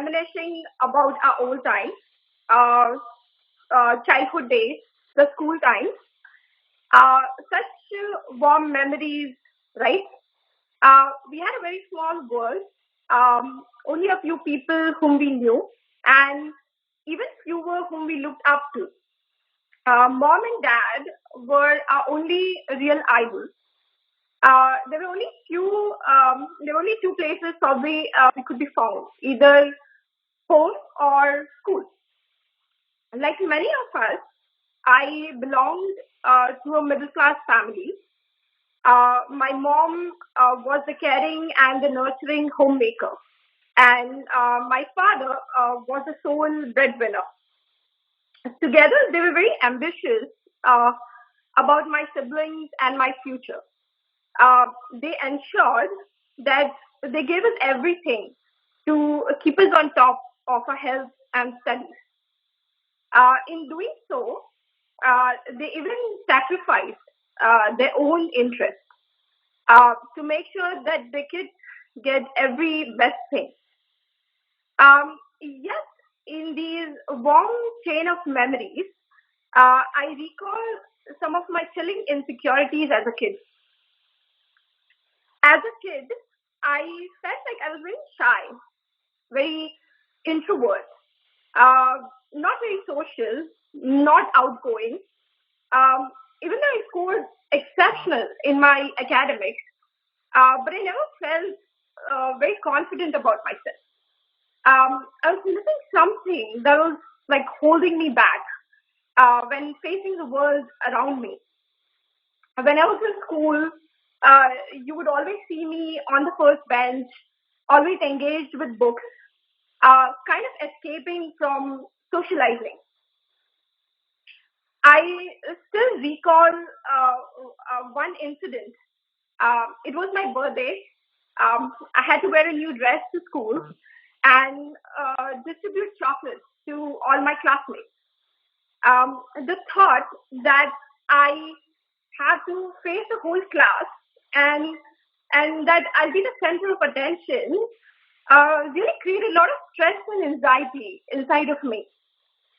reminiscing about our old times, uh, childhood days, the school times, such warm memories, right? We had a very small world, only a few people whom we knew, and even fewer whom we looked up to. Mom and dad were our only real idols. There were only two places probably we could be found, either home or school. Like many of us, I belonged to a middle class family. My mom was the caring and the nurturing homemaker, and my father was the sole breadwinner. Together, they were very ambitious uh, about my siblings and my future. Uh, they ensured that they gave us everything to keep us on top of our health and studies. In doing so, they even sacrificed their own interests to make sure that they could get every best thing. Yes, in these warm chain of memories, I recall some of my chilling insecurities as a kid. As a kid, I felt like I was very shy, very introvert, uh, not very social, not outgoing. Even though I scored exceptional in my academics, but I never felt very confident about myself. I was missing something that was like holding me back when facing the world around me. When I was in school, you would always see me on the first bench, always engaged with books, kind of escaping from socializing. I still recall one incident. It was my birthday. I had to wear a new dress to school and distribute chocolates to all my classmates. The thought that I have to face the whole class and and that I'll be the center of attention really created a lot of stress and anxiety inside of me.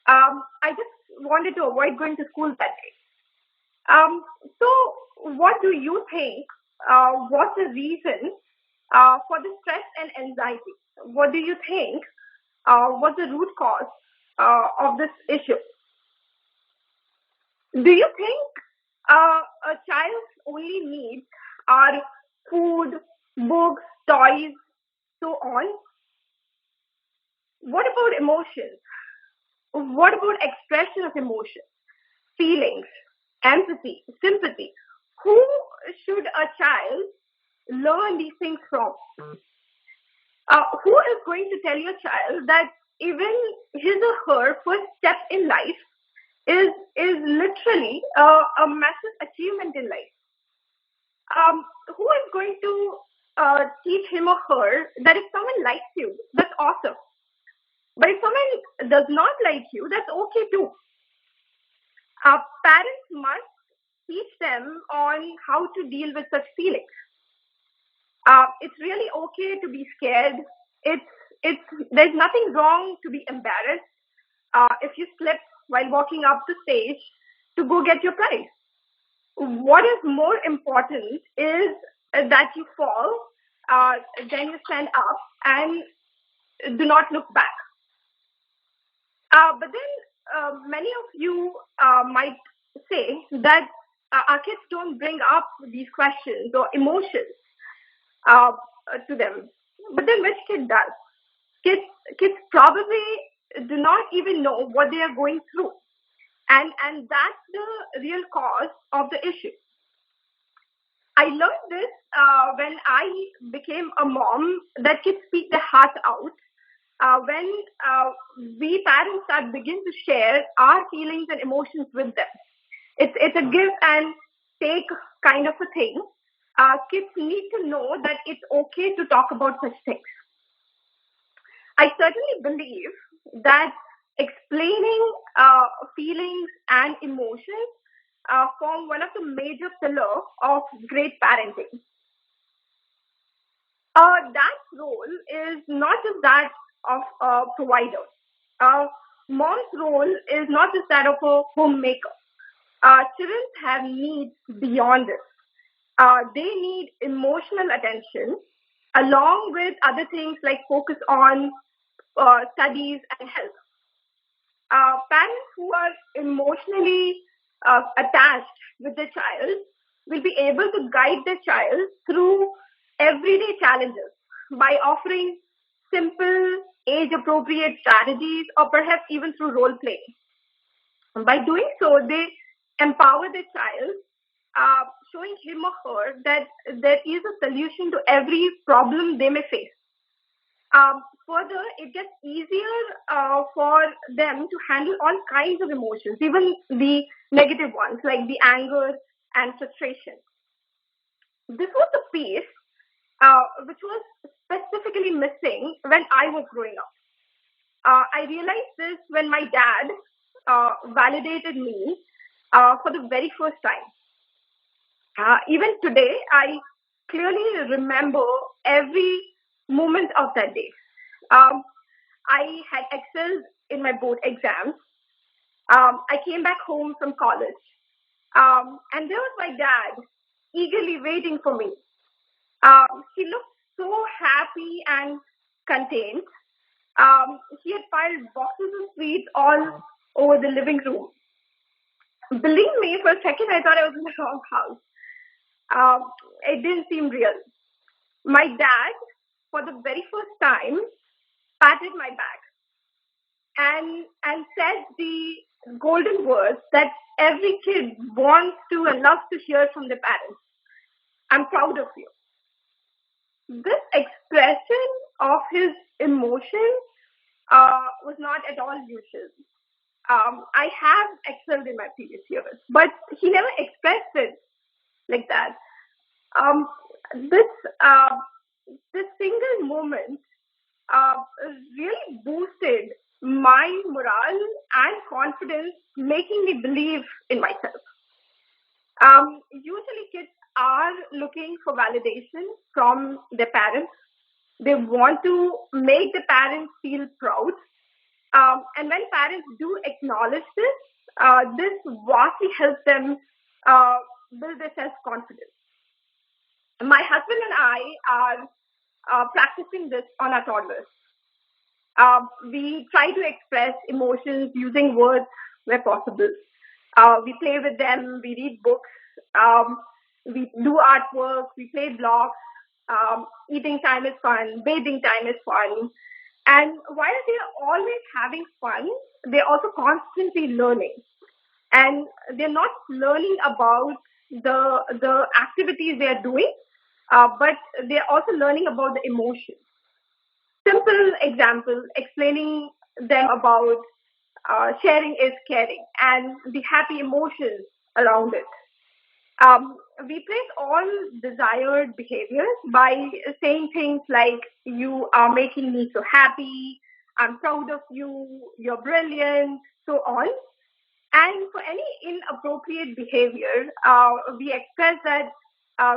I just wanted to avoid going to school that day. Um, so, what do you think was the reason for the stress and anxiety? What do you think was the root cause of this issue? Do you think a child's only needs are food, books, toys, so on? What about emotions? What about expression of emotion, feelings, empathy, sympathy? Who should a child learn these things from? Who is going to tell your child that even his or her first step in life is literally a massive achievement in life? Who is going to teach him or her that if someone likes you, that's awesome. But if someone does not like you, that's okay too. Parents must teach them on how to deal with such feelings. It's really okay to be scared. It's it's there's nothing wrong to be embarrassed if you slip while walking up the stage to go get your prize. What is more important is that you fall, then you stand up and do not look back. But then many of you might say that our kids don't bring up these questions or emotions uh, to them. But then which kid does? Kids, kids probably do not even know what they are going through. And that's the real cause of the issue. I learned this when I became a mom that kids speak their heart out. When we parents start begin to share our feelings and emotions with them. It's a give and take kind of a thing. Kids need to know that it's okay to talk about such things. I certainly believe that explaining feelings and emotions form one of the major pillars of great parenting. That role is not just that of a provider. Mom's role is not just that of a homemaker. Children have needs beyond this. They need emotional attention along with other things like focus on studies and health. Parents who are emotionally attached with the child will be able to guide the child through everyday challenges by offering simple, age appropriate strategies or perhaps even through role play. By doing so, they empower the child, showing him or her that there is a solution to every problem they may face. Further, it gets easier for them to handle all kinds of emotions, even the negative ones like the anger and frustration. This was the piece which was specifically missing when I was growing up. I realized this when my dad validated me for the very first time. Even today, I clearly remember every moment of that day. Um, I had excelled in my board exams. I came back home from college, and there was my dad eagerly waiting for me. He looked so happy and content. He had piled boxes of sweets all over the living room. Believe me, for a second, I thought I was in the wrong house. It didn't seem real. My dad, for the very first time, patted my back and said the golden words that every kid wants to and loves to hear from their parents. I'm proud of you. This expression of his emotion was not at all usual. I have excelled in my previous years, but he never expressed it like that. Um, this uh, this single moment uh, really boosted my morale and confidence, making me believe in myself. Usually, kids are looking for validation from their parents. They want to make the parents feel proud. And when parents do acknowledge this, this vastly helps them uh, build their self confidence. My husband and I are practicing this on our toddlers. We try to express emotions using words where possible. We play with them, we read books, we do artwork, we play blocks. Eating time is fun, bathing time is fun. And while they're always having fun, they're also constantly learning. And they're not learning about the activities they are doing, but they're also learning about the emotions. Simple example explaining them about sharing is caring and the happy emotions around it. We praise all desired behaviors by saying things like, "You are making me so happy, I'm proud of you, you're brilliant," so on. And for any inappropriate behavior, we express that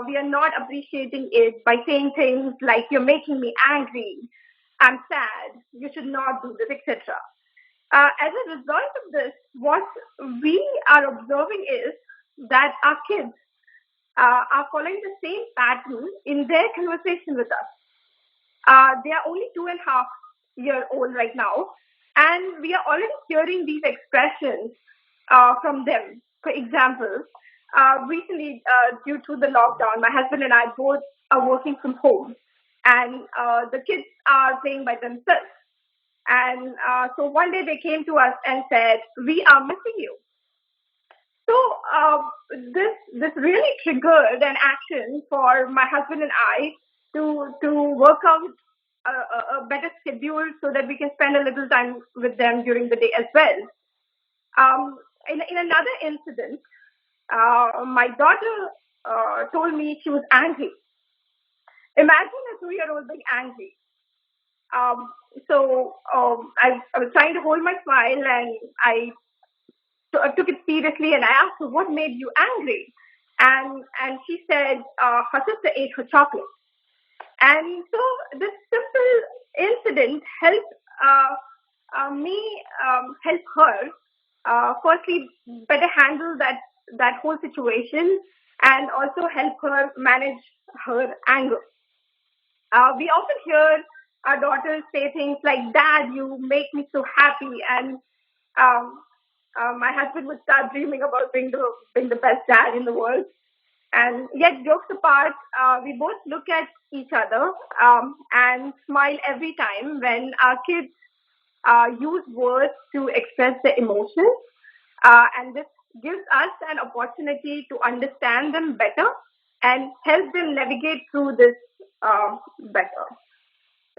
we are not appreciating it by saying things like, "You're making me angry, I'm sad, you should not do this," etc. As a result of this, what we are observing is that our kids are following the same pattern in their conversation with us. They are only 2.5 year old right now, and we are already hearing these expressions from them. For example, recently, due to the lockdown, my husband and I both are working from home, and the kids are playing by themselves. And so one day they came to us and said, "We are missing you." So this really triggered an action for my husband and I to work out a better schedule so that we can spend a little time with them during the day as well. In another incident, my daughter told me she was angry. Imagine a 2-year-old being angry. I was trying to hold my smile and I took it seriously and I asked her, "What made you angry?" And she said, her sister ate her chocolate. And so this simple incident helped me help her firstly better handle that whole situation, and also help her manage her anger. We often hear our daughters say things like, "Dad, you make me so happy," and um, my husband would start dreaming about being the best dad in the world. And yet, jokes apart, we both look at each other and smile every time when our kids use words to express their emotions. And this gives us an opportunity to understand them better and help them navigate through this better.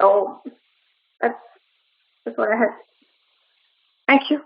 So that's what I have. Thank you.